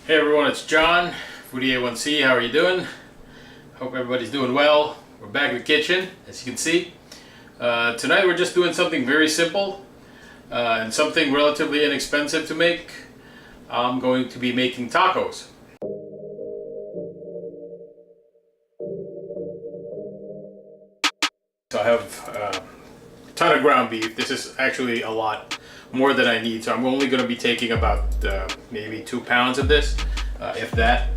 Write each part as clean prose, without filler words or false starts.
Hey everyone, it's John, Foodie A1C. How are you doing? Hope everybody's doing well. We're back in the kitchen, as you can see. Tonight we're just doing something very simple and something relatively inexpensive to make. I'm going to be making tacos. So I have a ton of ground beef. This is actually a lot more than I need, so I'm only going to be taking about maybe 2 pounds of this, if that.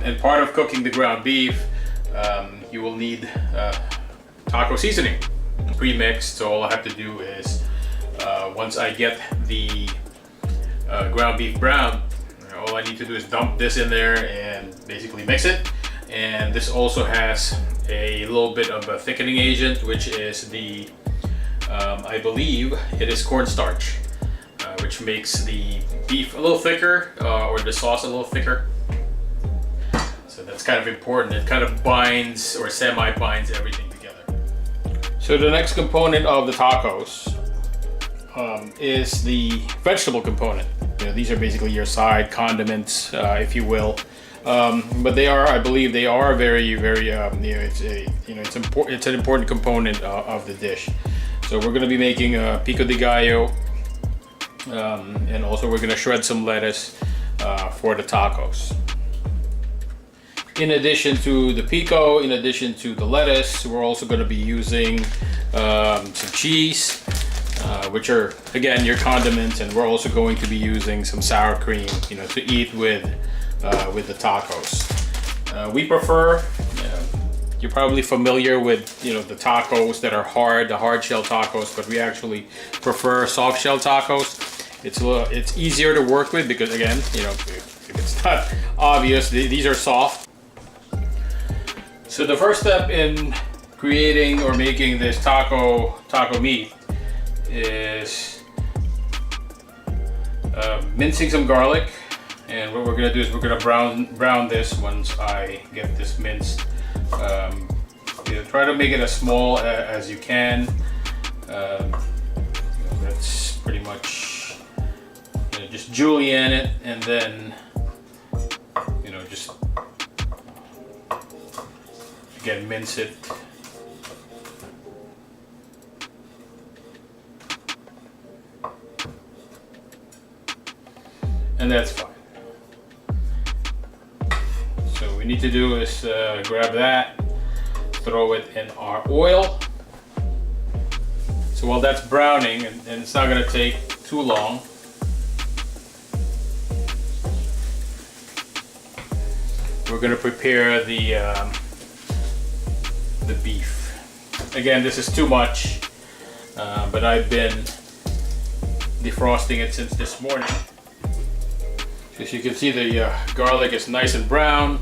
And part of cooking the ground beef, you will need taco seasoning pre-mixed. So all I have to do is once I get the ground beef brown, all I need to do is dump this in there and basically mix it. And this also has a little bit of a thickening agent, which is the I believe it is cornstarch, which makes the beef a little thicker, or the sauce a little thicker. So that's kind of important. It kind of binds or semi-binds everything together. So the next component of the tacos is the vegetable component. These are basically your side condiments, if you will. But they are, I believe, they are very, very. It's an important component of the dish. So we're going to be making a pico de gallo, and also we're going to shred some lettuce for the tacos. In addition to the pico, in addition to the lettuce, we're also going to be using some cheese, which are again your condiments, and we're also going to be using some sour cream, to eat with the tacos. We prefer. You're probably familiar with the tacos that are hard, the hard shell tacos, but we actually prefer soft shell tacos. It's easier to work with because, again, if it's not obvious, these are soft. So the first step in creating or making this taco meat is mincing some garlic. And what we're gonna do is we're gonna brown this once I get this minced. Try to make it as small as you can. That's pretty much, just julienne it, and then just again mince it. And that's fine. So what we need to do is grab that, throw it in our oil. So while that's browning, and it's not going to take too long, we're going to prepare the beef. Again, this is too much, but I've been defrosting it since this morning. As you can see, the garlic is nice and brown.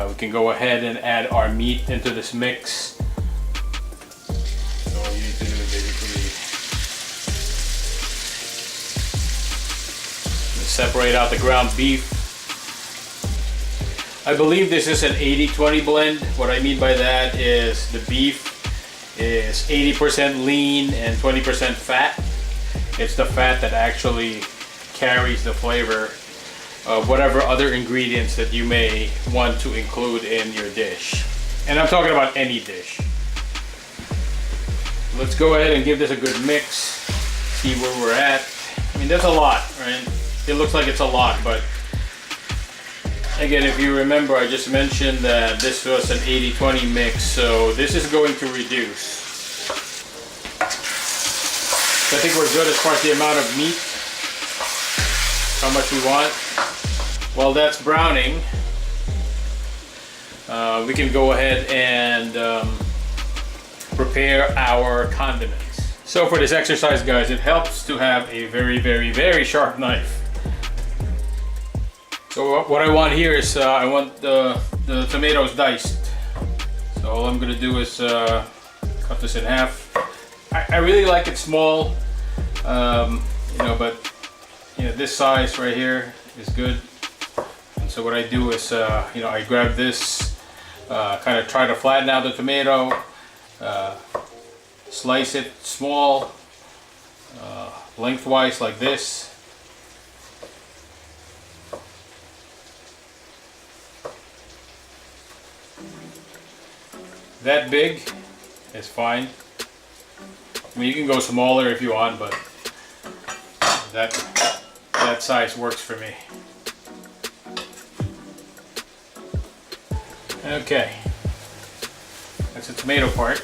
We can go ahead and add our meat into this mix. So all you need to do is basically separate out the ground beef. I believe this is an 80-20 blend. What I mean by that is the beef is 80% lean and 20% fat. It's the fat that actually carries the flavor of whatever other ingredients that you may want to include in your dish. And I'm talking about any dish. Let's go ahead and give this a good mix, see where we're at. I mean, that's a lot, right? It looks like it's a lot, but again, if you remember, I just mentioned that this was an 80-20 mix, so this is going to reduce. So I think we're good as far as the amount of meat, how much we want. While that's browning, we can go ahead and prepare our condiments. So for this exercise, guys, it helps to have a very, very, very sharp knife. So what I want here is I want the tomatoes diced. So all I'm going to do is cut this in half. I really like it small, but this size right here is good. So what I do is, I grab this, kind of try to flatten out the tomato, slice it small, lengthwise like this, that big is fine. I mean, you can go smaller if you want, but that size works for me. Okay, that's the tomato part.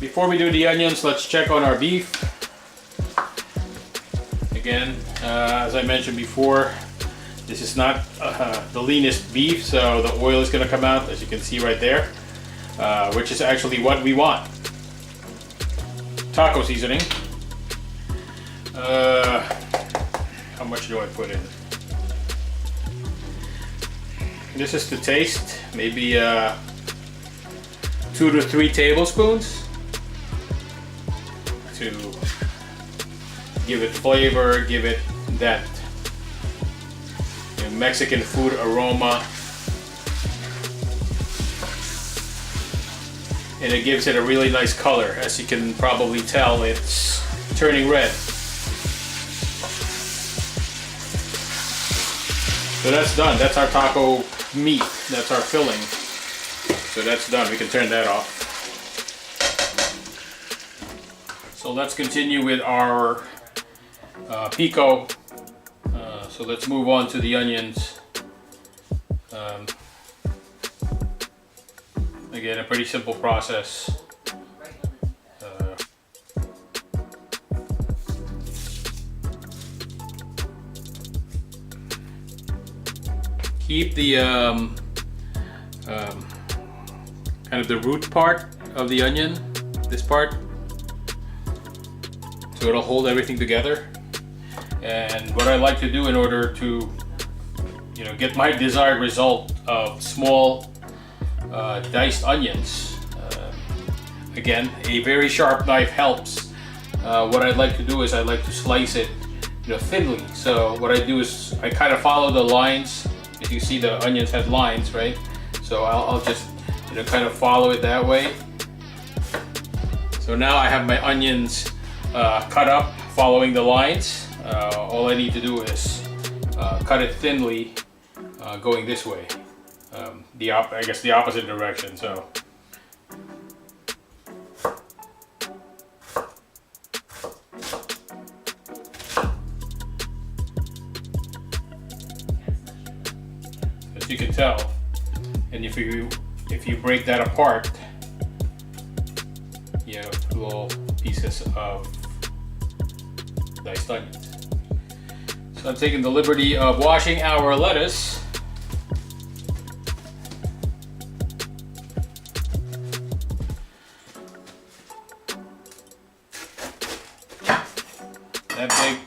Before we do the onions, let's check on our beef. Again, as I mentioned before, this is not the leanest beef, so the oil is going to come out, as you can see right there, which is actually what we want. Taco seasoning. How much do I put in? This is to taste, maybe 2 to 3 tablespoons to give it flavor, give it that Mexican food aroma, and it gives it a really nice color. As you can probably tell, it's turning red. So that's done. That's our taco meat. That's our filling. So that's done. We can turn that off. So let's continue with our pico. So let's move on to the onions. Again, a pretty simple process. Keep the kind of the root part of the onion, this part, so it'll hold everything together. And what I like to do in order to, get my desired result of small diced onions, again, a very sharp knife helps. What I'd like to do is I like to slice it, thinly. So what I do is I kind of follow the lines. If you see, the onions have lines, right? So I'll just, kind of follow it that way. So now I have my onions cut up following the lines. All I need to do is cut it thinly, going this way. I guess the opposite direction. So. As you can tell, and if you break that apart, you have little pieces of diced onions. So I'm taking the liberty of washing our lettuce. That big.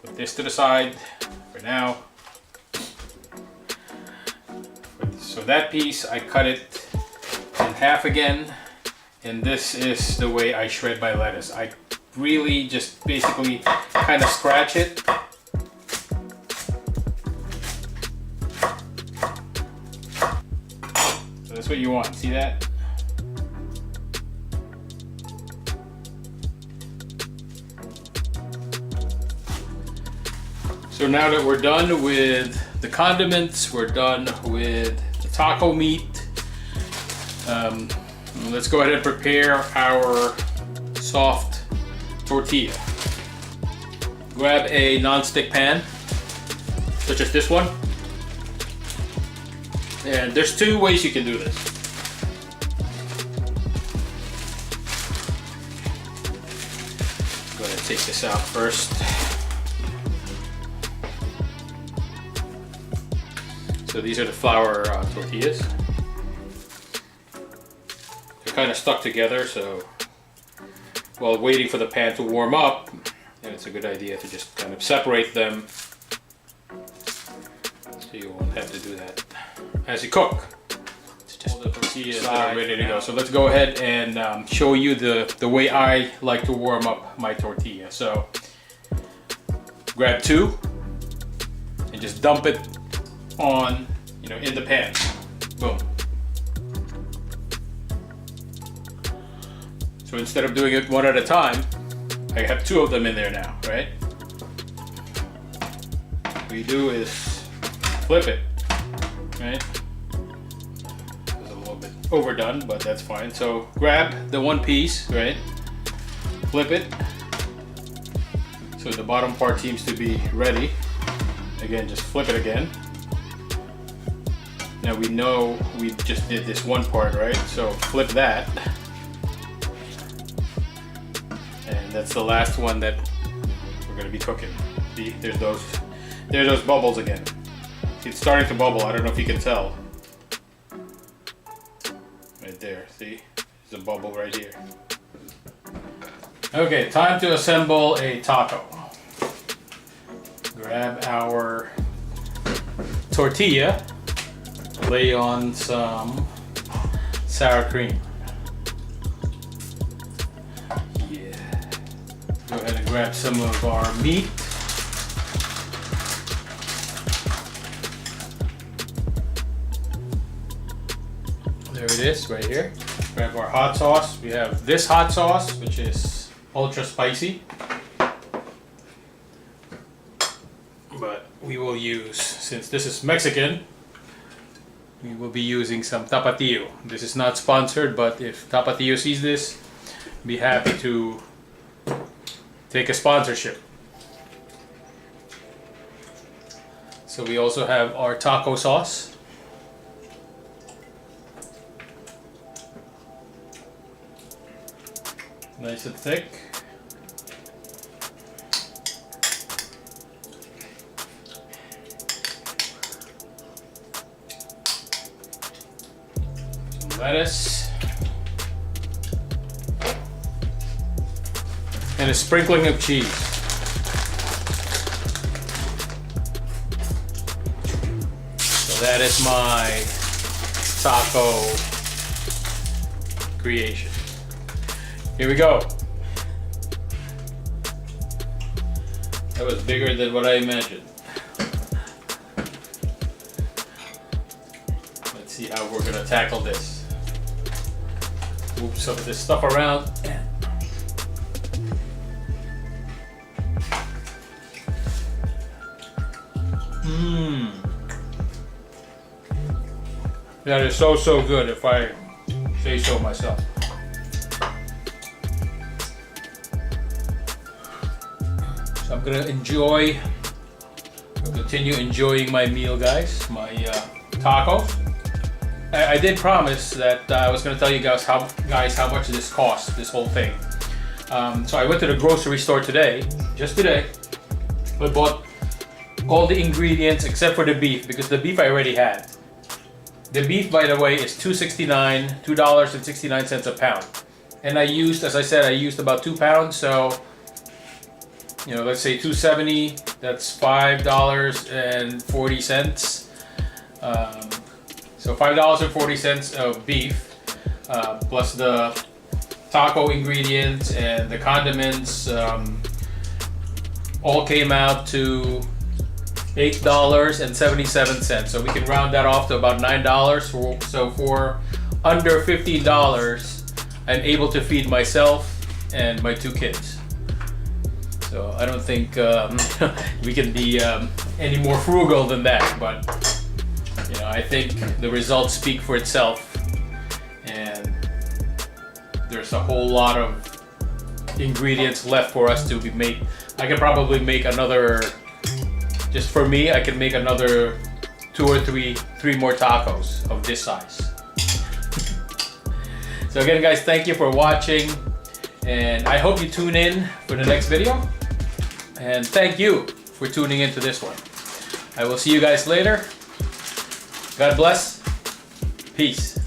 Put this to the side for now. So that piece, I cut it in half again, and this is the way I shred my lettuce. I really just basically kind of scratch it. So that's what you want, see that? So now that we're done with the condiments, we're done with the taco meat, let's go ahead and prepare our soft tortilla. Grab a non-stick pan, such as this one. And there's 2 ways you can do this. Go ahead and take this out first. So these are the flour tortillas. They're kind of stuck together, so while waiting for the pan to warm up, it's a good idea to just kind of separate them so you won't have to do that as you cook. It's just the tortillas that are ready to go. So let's go ahead and show you the way I like to warm up my tortilla. So grab 2 and just dump it on, in the pan. Boom. So instead of doing it one at a time, I have 2 of them in there now, right? What you do is flip it, right? There's a little overdone, but that's fine. So grab the one piece, right? Flip it. So the bottom part seems to be ready. Again, just flip it again. Now we know we just did this one part, right? So flip that. And that's the last one that we're gonna be cooking. See, there's those bubbles again. It's starting to bubble. I don't know if you can tell. Right there, see? There's a bubble right here. Okay, time to assemble a taco. Grab our tortilla, lay on some sour cream. Yeah. Go ahead and grab some of our meat. There it is, right here. Grab our hot sauce. We have this hot sauce, which is ultra spicy. But we will use, since this is Mexican, we will be using some Tapatio. This is not sponsored, but if Tapatio sees this, be happy to take a sponsorship. So we also have our taco sauce. Nice and thick. Some lettuce. And a sprinkling of cheese. So that is my taco creation. Here we go. That was bigger than what I imagined. Let's see how we're gonna tackle this. Move some of this stuff around. That is so good, if I say so myself. So I'm gonna continue enjoying my meal, guys. My tacos. I did promise that I was gonna tell you guys how much this cost, this whole thing. So I went to the grocery store today, just today. I bought all the ingredients except for the beef, because the beef I already had. The beef, by the way, is $2.69 a pound. And I used, as I said, I used about 2 pounds, so you know, let's say $2.70, that's $5.40. So $5.40 of beef, plus the taco ingredients and the condiments, all came out to $8.77. So we can round that off to about $9. So for under $15, I'm able to feed myself and my 2 kids. So I don't think we can be any more frugal than that, but you know, I think the results speak for itself, and there's a whole lot of ingredients left for us to be made. I can probably make another, just for me, I can make another 2 or 3 more tacos of this size. So again, guys, thank you for watching, and I hope you tune in for the next video. And thank you for tuning into this one. I will see you guys later. God bless. Peace.